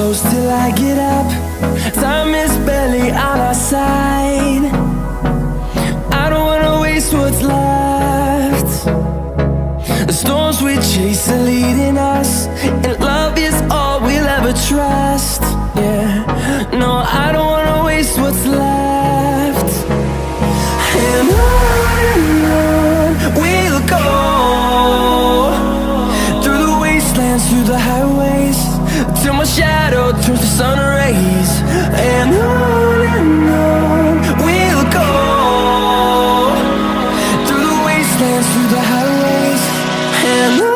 close till I get up. Time is barely on our side. I don't wanna waste what's left. The storms we chase are leading us, and love is all we'll ever trust. Yeah, no, I don't wanna waste what's left. And on we'll go, through the wastelands, through the highways, till my shadow turns to sun rays. And on we'll go, through the wastelands, through the highways, and on.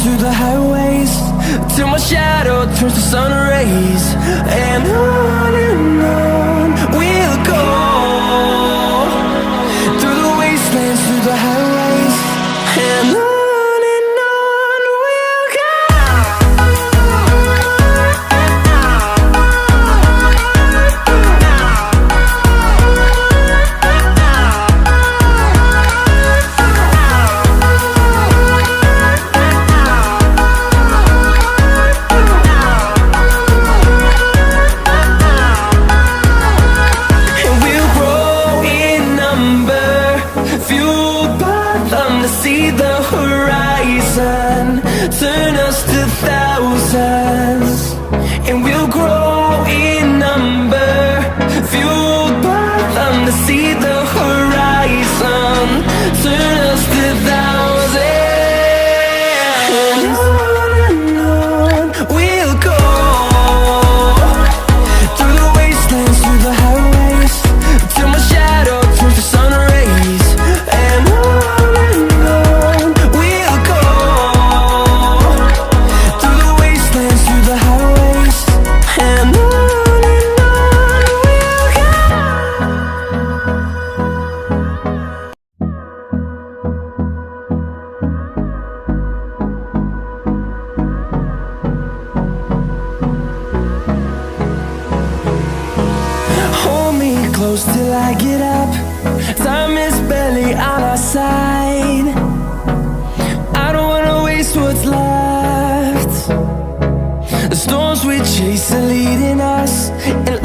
Through the highways, till my shadow turns to sun rays. And on we'll go, through the wastelands, through the highways, and on. See the horizon turn us to thousands, and we'll grow in number, fueled by them to see the horizon turn us to thousands. And on we'll go, through the wastelands, through the highways, till my shadow turns to sun rays. And close till I get up. Time is barely on our side. I don't wanna waste what's left. The storms we chase are leading us, and